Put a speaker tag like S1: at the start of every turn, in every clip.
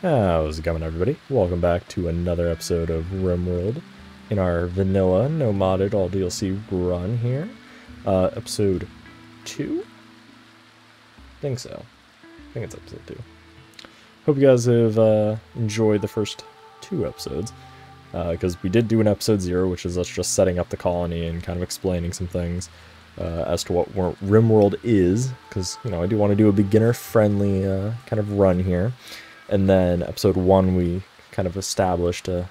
S1: How's it going, everybody? Welcome back to another episode of RimWorld in our vanilla, no modded, all DLC run here. Episode 2? I think so. I think it's episode 2. Hope you guys have enjoyed the first 2 episodes, because we did do an episode 0, which is us just setting up the colony and kind of explaining some things as to what RimWorld is, because, you know, I do want to do a beginner-friendly kind of run here. And then episode 1, we kind of established a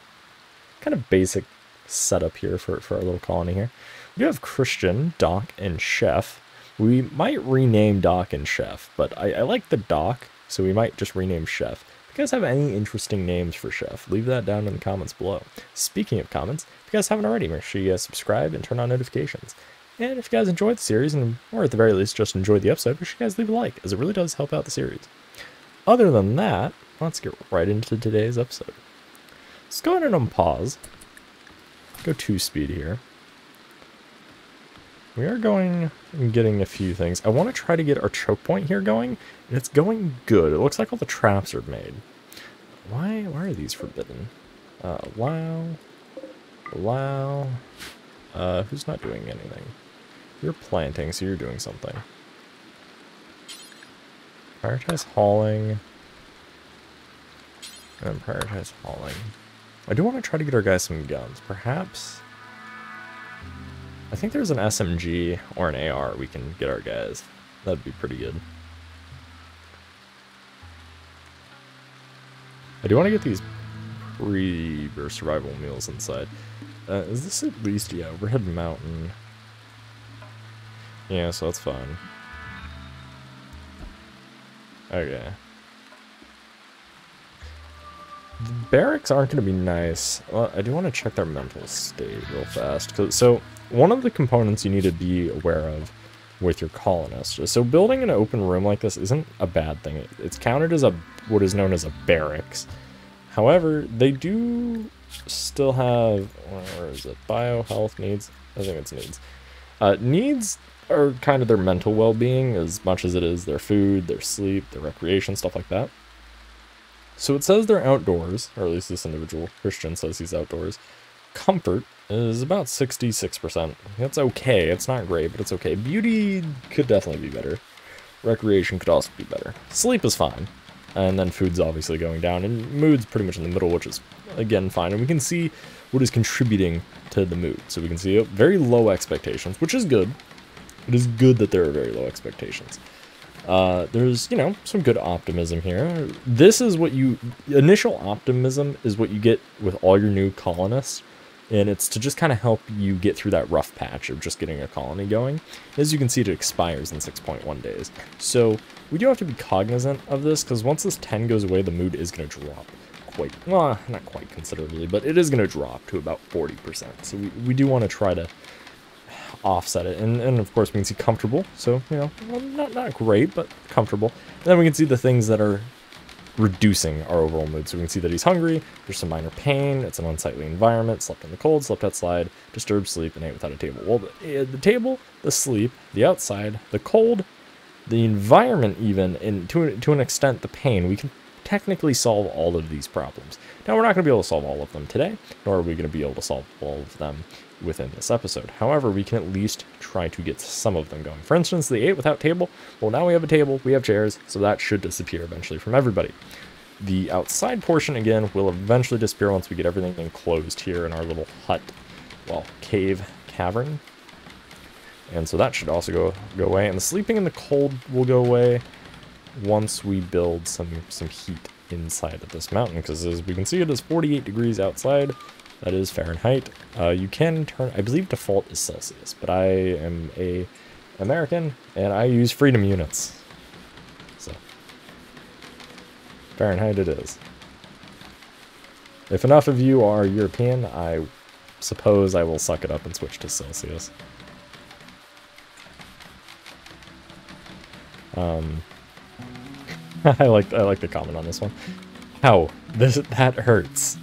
S1: kind of basic setup here for our little colony here. We do have Christian, Doc, and Chef. We might rename Doc and Chef, but I like the Doc, so we might just rename Chef. If you guys have any interesting names for Chef, leave that down in the comments below. Speaking of comments, if you guys haven't already, make sure you guys subscribe and turn on notifications. And if you guys enjoyed the series, or at the very least just enjoyed the episode, make sure you guys leave a like, as it really does help out the series. Other than that, let's get right into today's episode. Let's go ahead and unpause. Go 2-speed here. We are going and getting a few things. I want to try to get our choke point here going, and it's going good. It looks like all the traps are made. Why are these forbidden? Allow. Who's not doing anything? You're planting, so you're doing something. Prioritize hauling. And prioritize hauling. I do want to try to get our guys some guns. Perhaps... I think there's an SMG or an AR we can get our guys. That'd be pretty good. I do want to get these or survival meals inside. Is this at least... yeah, overhead mountain. Yeah, so that's fine. Okay. The barracks aren't going to be nice. Well, I do want to check their mental state real fast. So, one of the components you need to be aware of with your colonists. So, building an open room like this isn't a bad thing. It's counted as what is known as a barracks. However, they do still have... where is it? Bio, health, needs? I think it's needs. Needs are kind of their mental well-being as much as it is their food, their sleep, their recreation, stuff like that. So it says they're outdoors, or at least this individual Christian says he's outdoors. Comfort is about 66%. That's okay. It's not great, but it's okay. Beauty could definitely be better. Recreation could also be better. Sleep is fine. And then food's obviously going down, and mood's pretty much in the middle, which is, again, fine. And we can see what is contributing to the mood. So we can see very low expectations, which is good. It is good that there are very low expectations. There's, you know, some good optimism here. This is what initial optimism is what you get with all your new colonists. And it's to just kind of help you get through that rough patch of just getting a colony going. As you can see, it expires in 6.1 days. So we do have to be cognizant of this, because once this 10 goes away, the mood is going to drop quite, well, not quite considerably, but it is going to drop to about 40%. So we do want to try to offset it, and of course we can see comfortable, so, you know, well, not great, but comfortable. And then we can see the things that are reducing our overall mood. So we can see that he's hungry, there's some minor pain, it's an unsightly environment, slept in the cold, slept outside, disturbed sleep, and ate without a table. Well, the table, the sleep, the outside, the cold, the environment even, and to an extent the pain, we can technically solve all of these problems. Now, we're not going to be able to solve all of them today, nor are we going to be able to solve all of them within this episode. However, we can at least try to get some of them going. For instance, the 8 without table. Well, now we have a table, we have chairs, so that should disappear eventually from everybody. The outside portion, again, will eventually disappear once we get everything enclosed here in our little hut, well, cavern. And so that should also go away. And the sleeping in the cold will go away once we build some heat inside of this mountain, because as we can see, it is 48 degrees outside. That is Fahrenheit. You can turn, I believe default is Celsius, but I am a American and I use freedom units. So Fahrenheit it is. If enough of you are European, I suppose I will suck it up and switch to Celsius. I like the comment on this one. Ow, that hurts.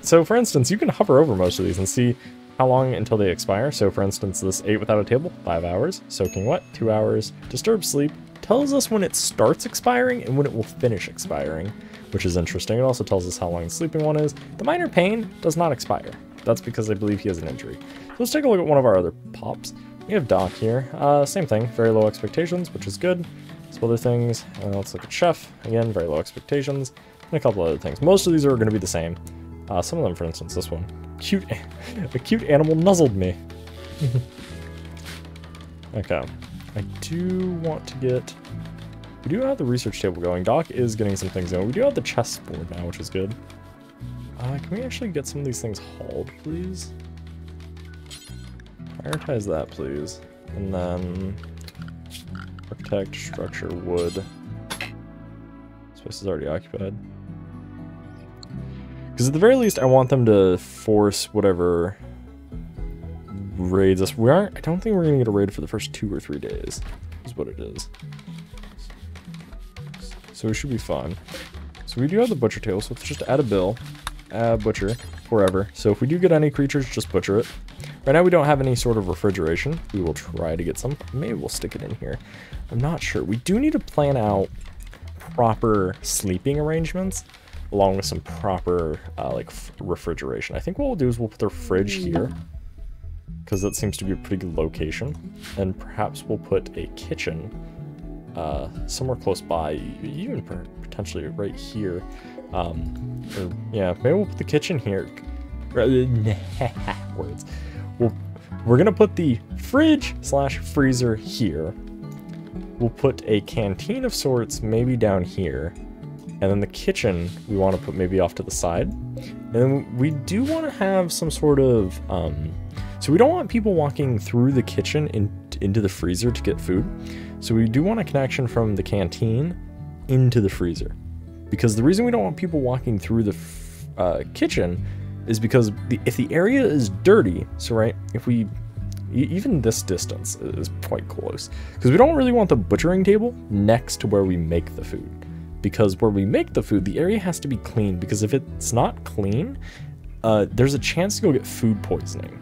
S1: So for instance, you can hover over most of these and see how long until they expire. So for instance, this 8 without a table, 5 hours. Soaking wet, 2 hours. Disturbed sleep tells us when it starts expiring and when it will finish expiring. which is interesting. It also tells us how long the sleeping one is. The minor pain does not expire. That's because I believe he has an injury. So let's take a look at one of our other pops. We have Doc here. Same thing, very low expectations, which is good. Some other things. Let's look at Chef. Again, very low expectations. And a couple other things. Most of these are going to be the same. Some of them, for instance, this one. A cute animal nuzzled me. Okay. I do want to get... We do have the research table going. Doc is getting some things going. We do have the chessboard now, which is good. Can we actually get some of these things hauled, please? Prioritize that, please. And then... Architect, structure, wood. Space is already occupied. Because at the very least, I want them to force whatever raids us. I don't think we're going to get a raid for the first 2 or 3 days, is what it is. So we should be fine. So we do have the butcher table, so let's just add a bill. Add butcher, forever. So if we do get any creatures, just butcher it. Right now we don't have any sort of refrigeration. We will try to get some. Maybe we'll stick it in here. I'm not sure. We do need to plan out proper sleeping arrangements, along with some proper refrigeration. I think what we'll do is we'll put the fridge here, because that seems to be a pretty good location. And perhaps we'll put a kitchen somewhere close by, even potentially right here. Yeah, maybe we'll put the kitchen here. Words. We're gonna put the fridge / freezer here. We'll put a canteen of sorts maybe down here. And then the kitchen we want to put maybe off to the side. And then we do want to have some sort of... so we don't want people walking through the kitchen into the freezer to get food. So we do want a connection from the canteen into the freezer. Because the reason we don't want people walking through the kitchen is because if the area is dirty, so right, if we... Even this distance is quite close. Because we don't really want the butchering table next to where we make the food. Because where we make the food, the area has to be clean. Because if it's not clean, there's a chance to go get food poisoning.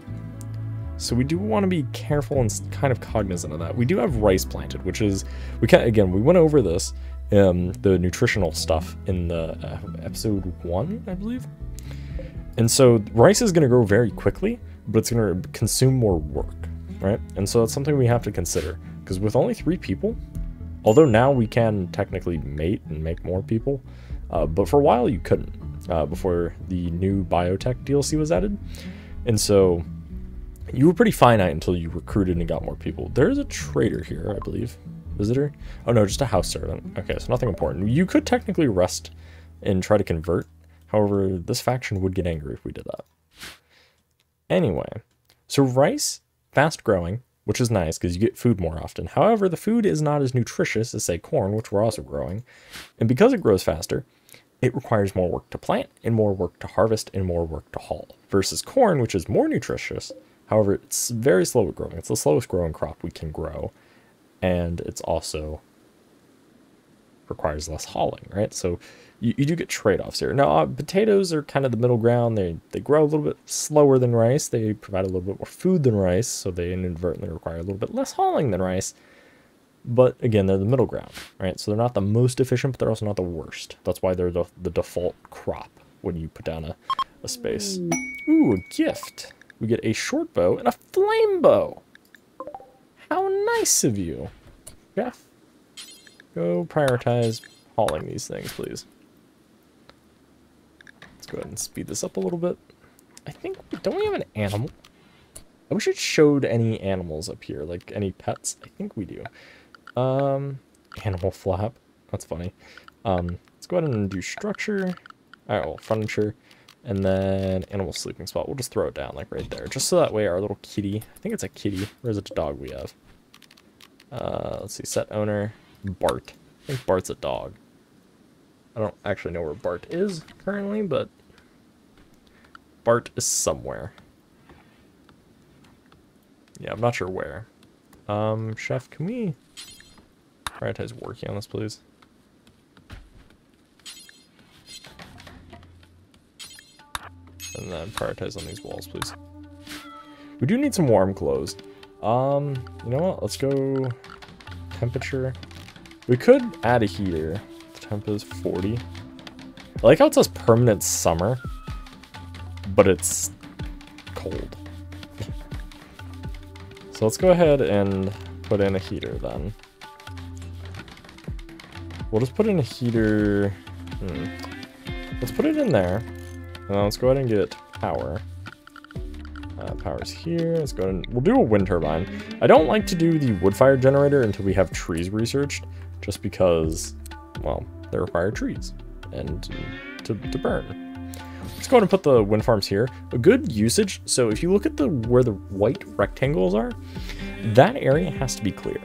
S1: So we do want to be careful and kind of cognizant of that. We do have rice planted, which is... Again, we went over this, the nutritional stuff in the episode 1, I believe. And so rice is going to grow very quickly, but it's going to consume more work, right? And so that's something we have to consider. Because with only 3 people, although now we can technically mate and make more people, but for a while you couldn't, before the new biotech DLC was added. And so you were pretty finite until you recruited and got more people. There's a trader here, I believe. Visitor? Oh no, just a house servant. Okay, so nothing important. You could technically rest and try to convert. However, this faction would get angry if we did that. Anyway, so rice, fast growing, which is nice because you get food more often. However, the food is not as nutritious as, say, corn, which we're also growing. And because it grows faster, it requires more work to plant and more work to harvest and more work to haul. Versus corn, which is more nutritious. However, it's very slow at growing. It's the slowest growing crop we can grow. And it's also requires less hauling, right? So you do get trade-offs here. Now, potatoes are kind of the middle ground. They grow a little bit slower than rice. They provide a little bit more food than rice, so they inadvertently require a little bit less hauling than rice. But again, they're the middle ground, right? So they're not the most efficient, but they're also not the worst. That's why they're the default crop when you put down a space. Ooh, a gift. We get a short bow and a flame bow. How nice of you, Jeff. Go prioritize hauling these things, please. Let's go ahead and speed this up a little bit. I think, don't we have an animal? I wish it showed any animals up here, like any pets. I think we do. Animal flap. That's funny. Let's go ahead and do structure. All right, well, furniture. And then animal sleeping spot. We'll just throw it down, like right there. Just so that way our little kitty, I think it's a kitty. Or is it a dog we have? Let's see, set owner. Bart. I think Bart's a dog. I don't actually know where Bart is currently, but Bart is somewhere. Yeah, I'm not sure where. Chef, can we prioritize working on this, please? And then prioritize on these walls, please. We do need some warm clothes. You know what? Let's go temperature. We could add a heater. The temp is 40. I like how it says permanent summer, but it's cold. So let's go ahead and put in a heater then. We'll just put in a heater. Let's put it in there. And let's go ahead and get power. Power's here. Let's go ahead and we'll do a wind turbine. I don't like to do the wood fire generator until we have trees researched, just because, well, they require trees and to burn. Let's go ahead and put the wind farms here. A good usage. So if you look at where the white rectangles are, that area has to be clear.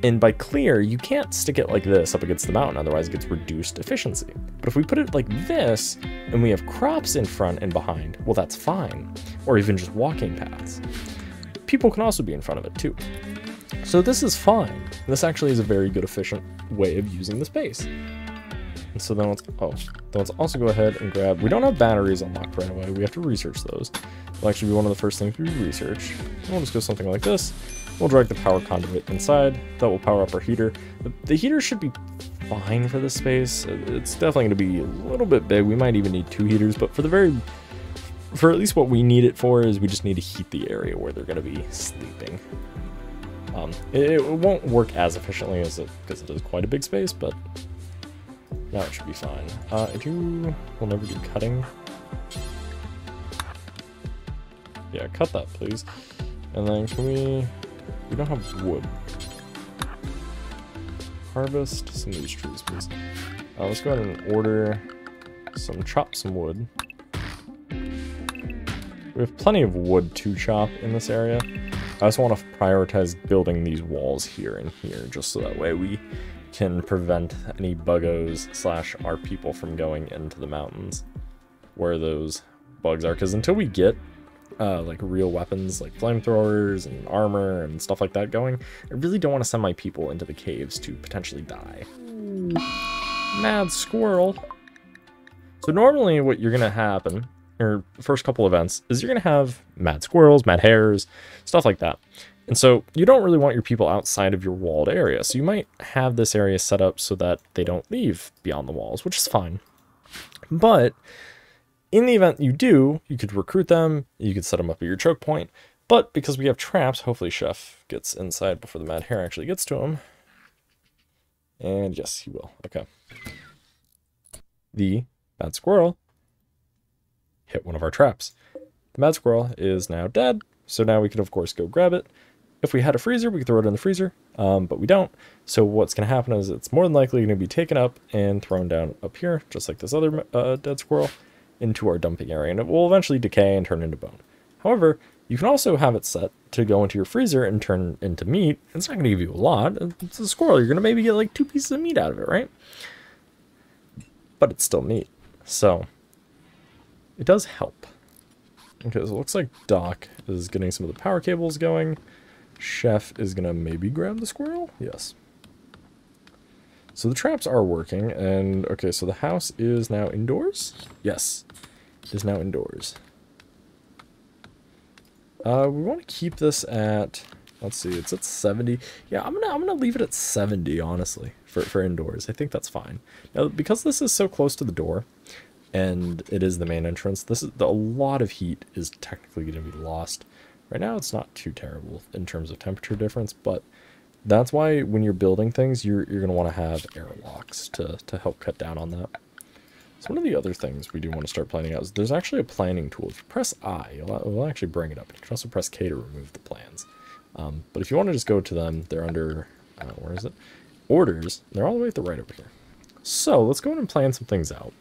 S1: And by clear, you can't stick it like this up against the mountain, otherwise it gets reduced efficiency. But if we put it like this, and we have crops in front and behind, well, that's fine. Or even just walking paths. People can also be in front of it too. So this is fine. This actually is a very good, efficient way of using the space. And so then let's also go ahead and grab, we don't have batteries unlocked right away, we have to research those. It'll actually be one of the first things we research. And we'll just go something like this. We'll drag the power conduit inside. That will power up our heater. The heater should be fine for this space. It's definitely going to be a little bit big. We might even need 2 heaters, but for at least what we need it for is we just need to heat the area where they're going to be sleeping. It won't work as efficiently as because it is quite a big space, but now it should be fine. We'll never do cutting. Yeah, cut that, please. And then can we don't have wood. Harvest some of these trees, please. Let's go ahead and order chop some wood. We have plenty of wood to chop in this area. I just want to prioritize building these walls here and here, just so that way we can prevent any buggos / our people from going into the mountains where those bugs are. Because until we get like real weapons like flamethrowers and armor and stuff like that going, I really don't want to send my people into the caves to potentially die. Mad squirrel. So normally what you're gonna happen, or first couple events, is you're gonna have mad squirrels, mad hares, stuff like that. And so you don't really want your people outside of your walled area. So you might have this area set up so that they don't leave beyond the walls, which is fine. But in the event you do, you could recruit them, you could set them up at your choke point, but because we have traps, hopefully Chef gets inside before the mad hare actually gets to him. And yes, he will. Okay. The mad squirrel hit one of our traps. The mad squirrel is now dead, so now we can of course go grab it. If we had a freezer, we could throw it in the freezer, but we don't. So what's going to happen is it's more than likely going to be taken up and thrown down up here, just like this other dead squirrel, into our dumping area, and it will eventually decay and turn into bone. However, you can also have it set to go into your freezer and turn into meat. It's not going to give you a lot. It's a squirrel. You're going to maybe get like 2 pieces of meat out of it, right? But it's still meat. So it does help. Okay, so it looks like Doc is getting some of the power cables going. Chef is going to maybe grab the squirrel. Yes. So the traps are working, and okay, so the house is now indoors? Yes, it is now indoors. We want to keep this at, let's see, it's at 70. Yeah, I'm gonna leave it at 70, honestly, for indoors. I think that's fine. Now, because this is so close to the door, and it is the main entrance, a lot of heat is technically going to be lost. Right now, it's not too terrible in terms of temperature difference, but that's why when you're building things, you're going to want to have airlocks to help cut down on that. So one of the other things we do want to start planning out is there's actually a planning tool. If you press I, it'll actually bring it up. You can also press K to remove the plans. But if you want to just go to them, they're under, where is it? Orders. They're all the way at the right over here. So let's go ahead and plan some things out.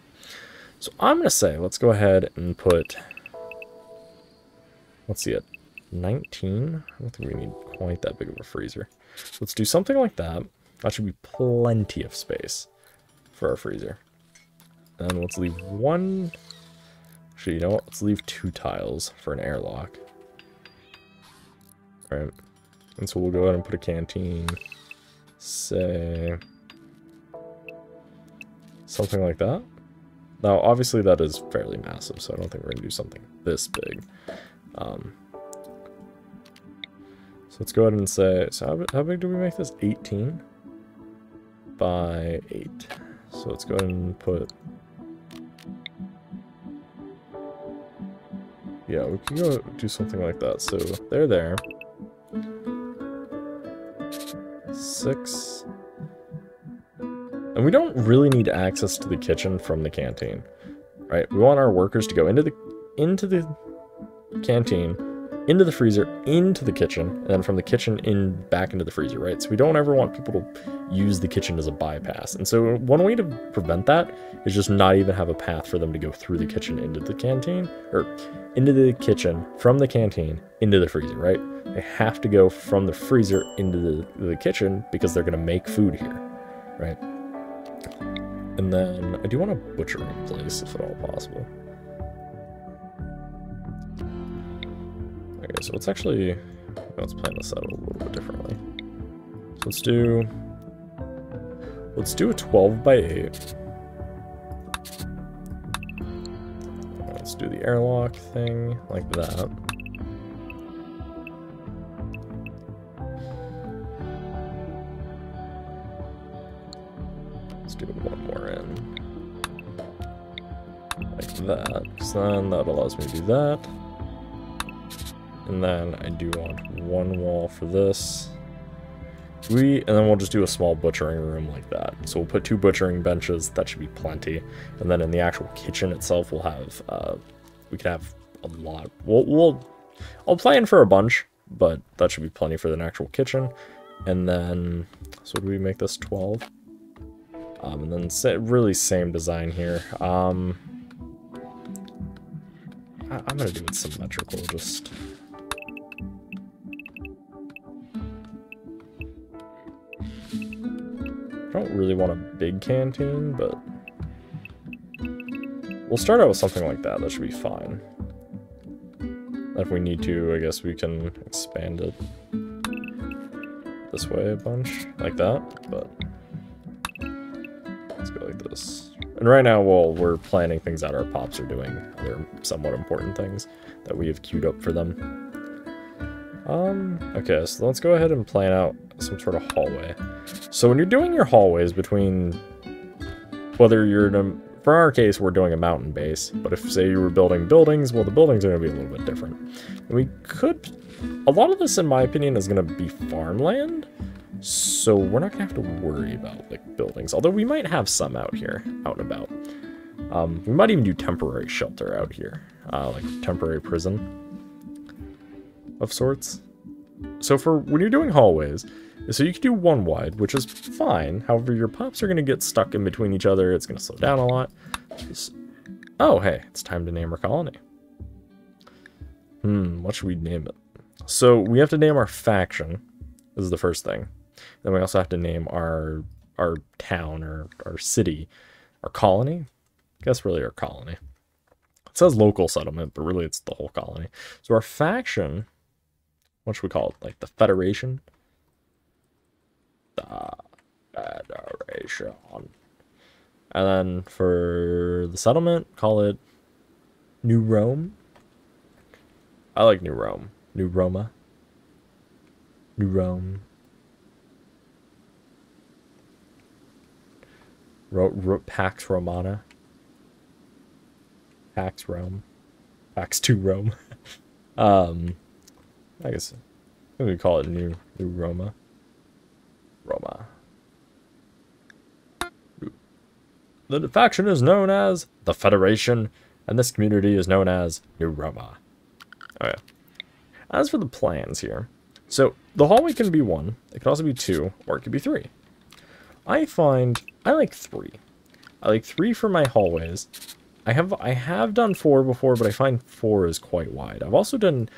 S1: So I'm going to say, let's go ahead and put, let's see it, 19. I don't think we need quite that big of a freezer. Let's do something like that. That should be plenty of space for our freezer. And let's leave one. Actually, you know what? Let's leave 2 tiles for an airlock. All right. And so we'll go ahead and put a canteen. Say something like that. Now, obviously, that is fairly massive, so I don't think we're going to do something this big. So let's go ahead and say, so how big do we make this? 18 by 8. So let's go ahead and put Yeah, we can go do something like that. So they're there. 6. And we don't really need access to the kitchen from the canteen, right? We want our workers to go into the canteen, into the freezer, into the kitchen, and then from the kitchen back into the freezer, right? So we don't ever want people to use the kitchen as a bypass. And so one way to prevent that is just not even have a path for them to go through the kitchen into the canteen, or into the kitchen from the canteen into the freezer, right? They have to go from the freezer into the kitchen because they're going to make food here, right? And then I do want a butchering place if at all possible. Okay, so let's plan this out a little bit differently. So let's do a 12 by 8. Let's do the airlock thing like that. Let's do one more in. Like that, because then that allows me to do that. And then I do want one wall for this. And then we'll just do a small butchering room like that. So we'll put 2 butchering benches, that should be plenty. And then in the actual kitchen itself, we'll have, we can have a lot. I'll plan for a bunch, but that should be plenty for the actual kitchen. And then, so do we make this 12? And then really same design here. I'm gonna do it symmetrical, just. I don't really want a big canteen, but we'll start out with something like that. That should be fine. If we need to, I guess we can expand it this way a bunch, like that, but let's go like this. And right now, while we're planning things out, our pops are doing other somewhat important things that we have queued up for them. Okay, so let's go ahead and plan out some sort of hallway. So when you're doing your hallways between, whether you're in a, for our case, we're doing a mountain base, but if, say, you were building buildings, well, the buildings are going to be a little bit different. And we could, a lot of this, in my opinion, is going to be farmland, so we're not going to have to worry about, like, buildings, although we might have some out here, out and about. We might even do temporary shelter out here, like temporary prison of sorts. So for when you're doing hallways, so you can do 1 wide, which is fine. However, your pops are going to get stuck in between each other. It's going to slow down a lot. Oh, hey, it's time to name our colony. What should we name it? So we have to name our faction. This is the first thing. Then we also have to name our town or our city, our colony. I guess really our colony. It says local settlement, but really it's the whole colony. So our faction, what should we call it? Like the Federation? The Federation. And then for the settlement, call it New Rome. I like New Rome. New Roma. New Rome. Pax Romana. Pax Rome. Pax 2 Rome. I guess we call it New Roma. Roma. The faction is known as the Federation, and this community is known as New Roma. Okay. As for the plans here, so the hallway can be 1, it can also be 2, or it could be 3. I like 3. I like 3 for my hallways. I have done 4 before, but I find 4 is quite wide. I've also done,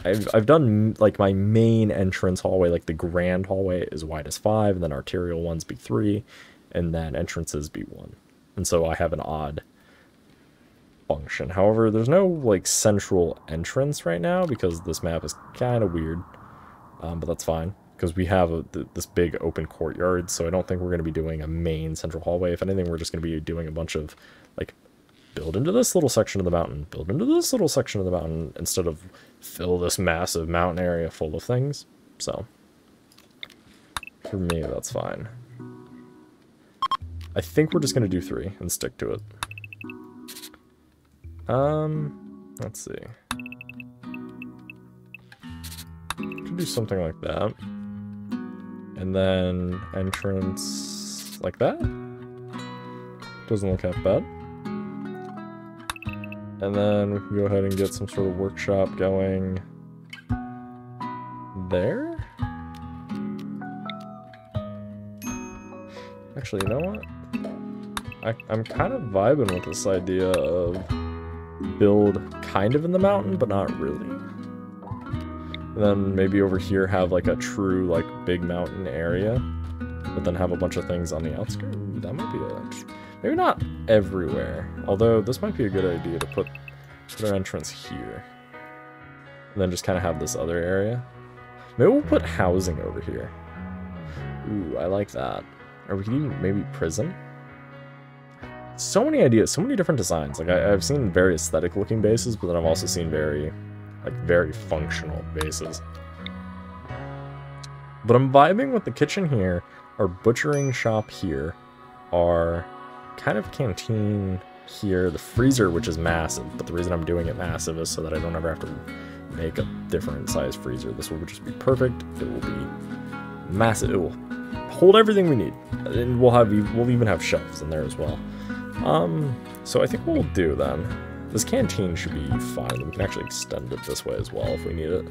S1: I've done like my main entrance hallway, like the grand hallway is wide as 5, and then arterial ones be 3, and then entrances be 1. And so I have an odd function. However, there's no like central entrance right now because this map is kind of weird, but that's fine because we have this big open courtyard, so I don't think we're going to be doing a main central hallway. If anything, we're just going to be doing a bunch of like build into this little section of the mountain, build into this little section of the mountain, instead of fill this massive mountain area full of things. So for me, that's fine. I think we're just going to do 3 and stick to it. Let's see. could do something like that. And then entrance like that. Doesn't look that bad. And then we can go ahead and get some sort of workshop going there. Actually, you know what? I'm kind of vibing with this idea of build kind of in the mountain, but not really. And then maybe over here have like a true like big mountain area, but then have a bunch of things on the outskirts. Ooh, that might be maybe not everywhere. Although this might be a good idea to put an entrance here, and then just kind of have this other area. Maybe we'll put housing over here. Ooh, I like that. Or we could even maybe prison. So many ideas, so many different designs. Like I've seen very aesthetic looking bases, but then I've also seen very functional bases. But I'm vibing with the kitchen here, our butchering shop here, our kind of canteen here, the freezer, which is massive, but the reason I'm doing it massive is so that I don't ever have to make a different size freezer. This will just be perfect. It will be massive. It will hold everything we need, and we'll even have shelves in there as well. So I think what we'll do then, this canteen should be fine. We can actually extend it this way as well if we need it.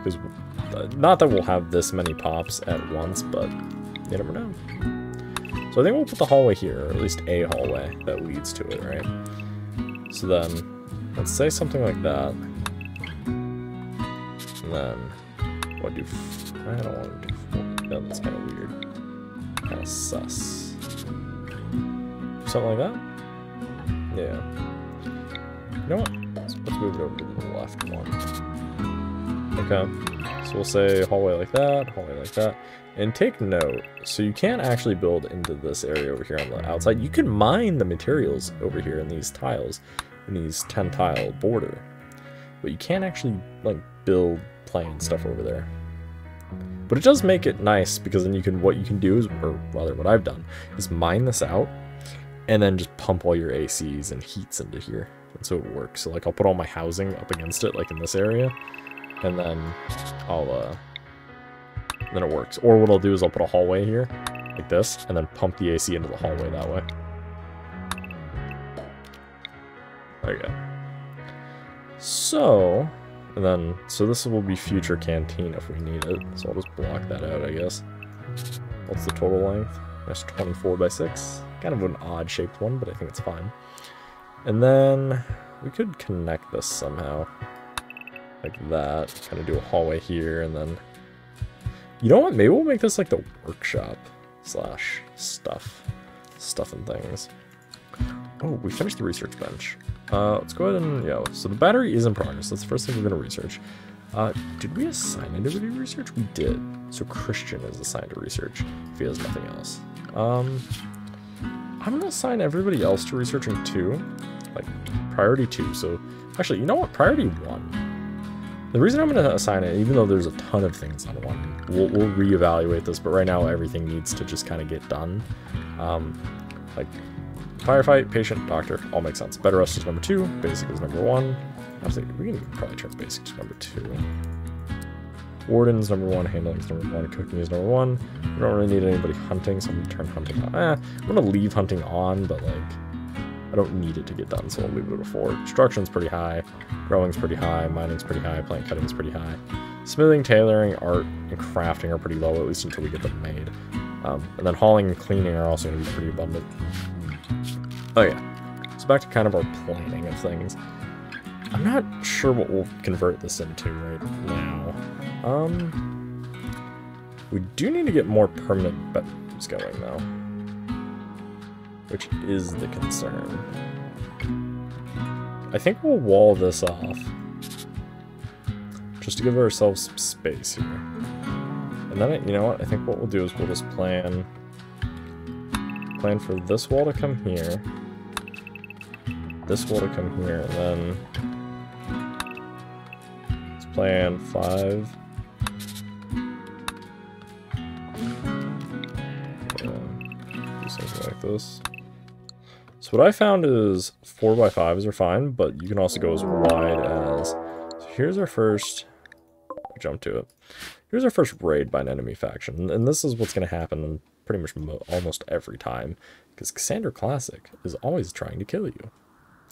S1: Because, not that we'll have this many pops at once, but you never know. So I think we'll put the hallway here, or at least a hallway that leads to it, right? So then, let's say something like that. And then, what do, I don't want to do 4. No, that's kind of weird. Kind of sus. Something like that? Yeah. You know what? Let's move it over to the left one. Okay. So we'll say hallway like that, and take note. So you can't actually build into this area over here on the outside. You can mine the materials over here in these tiles, in these 10 tile border, but you can't actually like build plain stuff over there. But it does make it nice because then what you can do is, or rather what I've done, is mine this out and then just pump all your ACs and heats into here. And so it works. So like I'll put all my housing up against it, like in this area, and then then it works. Or what I'll do is I'll put a hallway here, like this, and then pump the AC into the hallway that way. There you go. So, and then, so this will be future canteen if we need it. So I'll just block that out, I guess. What's the total length? That's 24 by 6. Kind of an odd shaped one, but I think it's fine. And then we could connect this somehow. Like that. Kind of do a hallway here, and then... You know what? Maybe we'll make this like the workshop slash stuff and things. Oh, we finished the research bench. Let's go ahead and, yeah, so the battery is in progress. That's the first thing we're going to research. Did we assign anybody to research? We did. So Christian is assigned to research if he has nothing else. I'm going to assign everybody else to researching too. Like, priority 2. So, actually, you know what? Priority 1. The reason I'm going to assign it, even though there's a ton of things on 1, we'll reevaluate this, but right now everything needs to just kind of get done. Like, firefight, patient, doctor, all makes sense. Better rest is number 2, basic is number 1. Actually, we can probably turn basic to number 2. Warden's number 1, handling is number 1, cooking is number 1. We don't really need anybody hunting, so I'm going to turn hunting on. I'm going to leave hunting on, but like, I don't need it to get done, so we'll leave it at a 4. Construction's pretty high, growing's pretty high, mining's pretty high, plant cutting's pretty high. Smithing, tailoring, art, and crafting are pretty low, at least until we get them made. And then hauling and cleaning are also going to be pretty abundant. Oh yeah, so back to kind of our planning of things. I'm not sure what we'll convert this into right now. We do need to get more permanent bedrooms going though, which is the concern. I think we'll wall this off just to give ourselves some space here. And then, you know what, I think what we'll do is we'll just plan for this wall to come here, this wall to come here, and then let's plan 5. Do something like this. So what I found is 4x5s are fine, but you can also go as wide as, so here's our first jump to it. Here's our first raid by an enemy faction, and this is what's going to happen pretty much almost every time, because Cassandra Classic is always trying to kill you.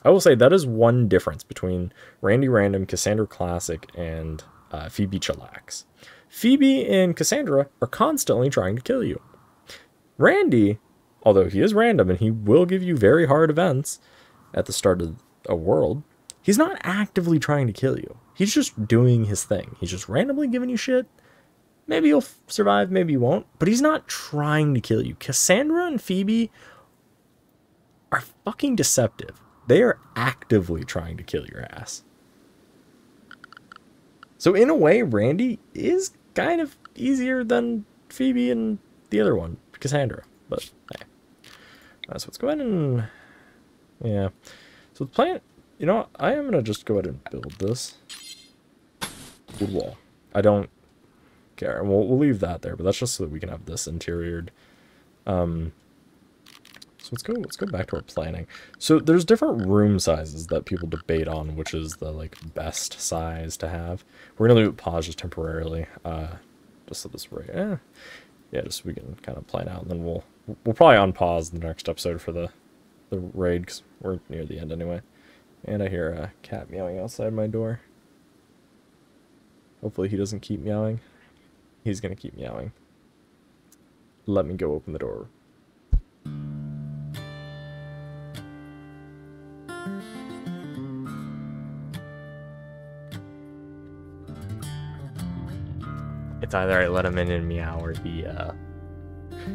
S1: I will say that is one difference between Randy Random, Cassandra Classic, and Phoebe Chillax. Phoebe and Cassandra are constantly trying to kill you. Randy, although he is random and he will give you very hard events at the start of a world, he's not actively trying to kill you. He's just doing his thing. He's just randomly giving you shit. Maybe you'll survive, maybe you won't, but he's not trying to kill you. Cassandra and Phoebe are fucking deceptive. They are actively trying to kill your ass. So in a way, Randy is kind of easier than Phoebe and the other one, Cassandra. But hey. So let's go ahead and... yeah. So the plan... you know what? I am going to just go ahead and build this wood wall. I don't care. We'll leave that there, but that's just so that we can have this interiored. So let's go back to our planning. So there's different room sizes that people debate on, which is the like best size to have. We're gonna leave it paused just temporarily, just so this way, yeah, just so we can kind of plan out, and then we'll probably unpause the next episode for the raid, because we're near the end anyway. And I hear a cat meowing outside my door. Hopefully he doesn't keep meowing. He's gonna keep meowing. Let me go open the door. It's either I let him in and meow, or he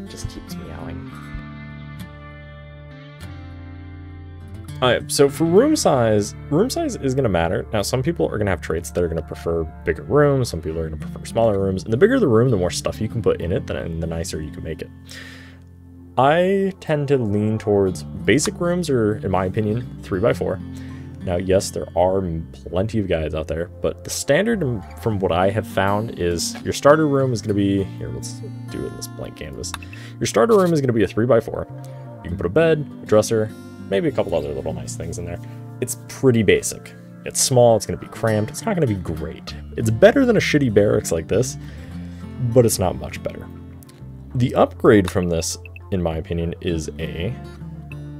S1: just keeps meowing. Alright, so for room size is going to matter. Now, some people are going to have traits that are going to prefer bigger rooms. Some people are going to prefer smaller rooms. And the bigger the room, the more stuff you can put in it, and the nicer you can make it. I tend to lean towards basic rooms, or in my opinion, 3x4. Now, yes, there are plenty of guides out there, but the standard from what I have found is your starter room is going to be, here, let's do it in this blank canvas. Your starter room is going to be a 3x4. You can put a bed, a dresser, maybe a couple other little nice things in there. It's pretty basic. It's small, it's going to be cramped, it's not going to be great. It's better than a shitty barracks like this, but it's not much better. The upgrade from this, in my opinion, is a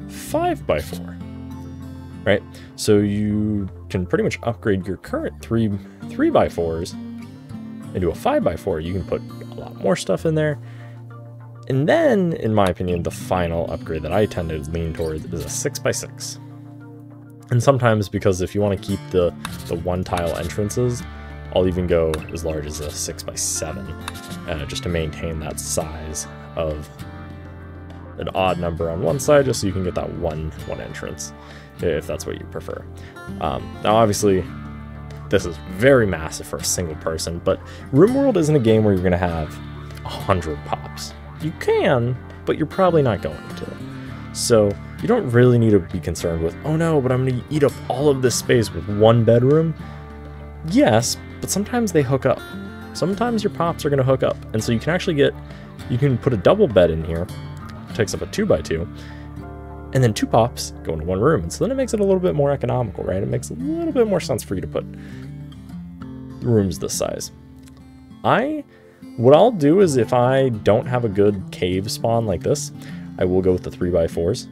S1: 5x4. Right? So you can pretty much upgrade your current 3x4s into a 5x4. You can put a lot more stuff in there. And then, in my opinion, the final upgrade that I tend to lean towards is a 6x6. And sometimes, because if you want to keep the one tile entrances, I'll even go as large as a 6x7, just to maintain that size of an odd number on one side, just so you can get that one entrance, if that's what you prefer. Now, obviously, this is very massive for a single person, but RimWorld isn't a game where you're going to have 100 pops. You can, but you're probably not going to. So you don't really need to be concerned with, oh no, but I'm going to eat up all of this space with one bedroom. Yes, but sometimes they hook up. Sometimes your pops are going to hook up, and so you can actually you can put a double bed in here. It takes up a 2x2. And then 2 pops go into one room. And so then it makes it a little bit more economical, right? It makes a little bit more sense for you to put rooms this size. What I'll do is, if I don't have a good cave spawn like this, I will go with the 3x4s,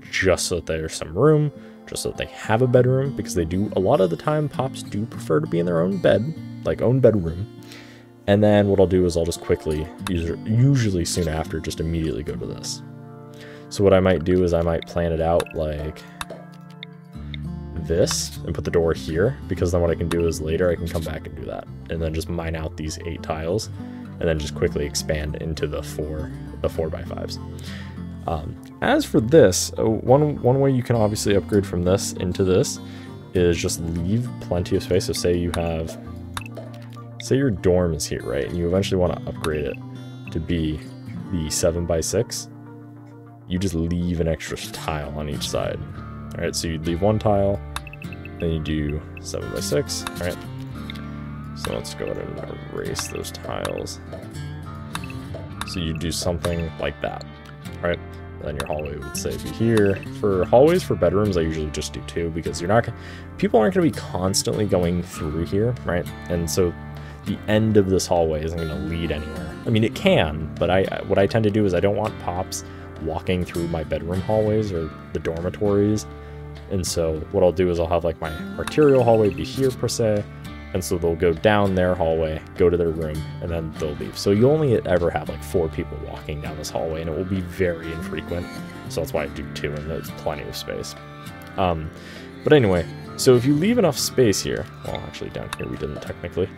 S1: just so that there's some room, just so that they have a bedroom, because they do, a lot of the time, pops do prefer to be in their own bed, like own bedroom. And then what I'll do is I'll just quickly, usually soon after, just immediately go to this. So what I might do is I might plan it out like this and put the door here, because then what I can do is later I can come back and do that, and then just mine out these 8 tiles, and then just quickly expand into the 4x5s. As for this, one way you can obviously upgrade from this into this is just leave plenty of space. So say your dorm is here, right, and you eventually want to upgrade it to be the 7x6. You just leave an extra tile on each side. All right, so you leave 1 tile, then you do 7x6. All right. So let's go ahead and erase those tiles. So you do something like that. All right. Then your hallway would say be here. For hallways for bedrooms, I usually just do 2, because people aren't going to be constantly going through here, right? And so the end of this hallway isn't going to lead anywhere. I mean, it can, but what I tend to do is I don't want pops walking through my bedroom hallways or the dormitories. And so what I'll do is I'll have like my arterial hallway be here per se. And so they'll go down their hallway, go to their room, and then they'll leave. So you only ever have like 4 people walking down this hallway, and it will be very infrequent. So that's why I do 2, and there's plenty of space. But anyway, so if you leave enough space here, well, actually down here we didn't technically.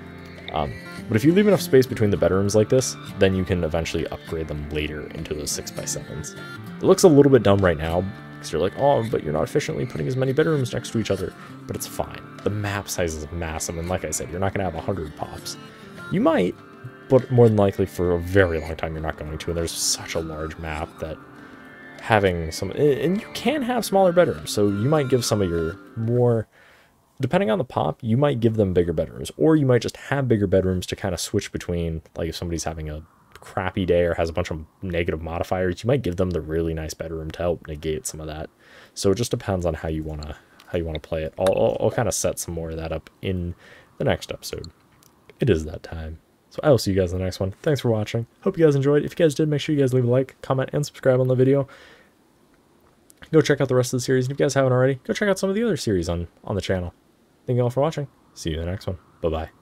S1: But if you leave enough space between the bedrooms like this, then you can eventually upgrade them later into those 6x7s. It looks a little bit dumb right now, because you're like, oh, but you're not efficiently putting as many bedrooms next to each other. But it's fine. The map size is massive, and like I said, you're not going to have 100 pops. You might, but more than likely for a very long time you're not going to, and there's such a large map that having some... And you can have smaller bedrooms, so you might give some of your more... Depending on the pop, you might give them bigger bedrooms, or you might just have bigger bedrooms to kind of switch between, like if somebody's having a crappy day or has a bunch of negative modifiers, you might give them the really nice bedroom to help negate some of that. So it just depends on how you want to play it. I'll kind of set some more of that up in the next episode. It is that time. So I will see you guys in the next one. Thanks for watching. Hope you guys enjoyed. If you guys did, make sure you guys leave a like, comment, and subscribe on the video. Go check out the rest of the series. And if you guys haven't already, go check out some of the other series on the channel. Thank you all for watching. See you in the next one. Bye-bye.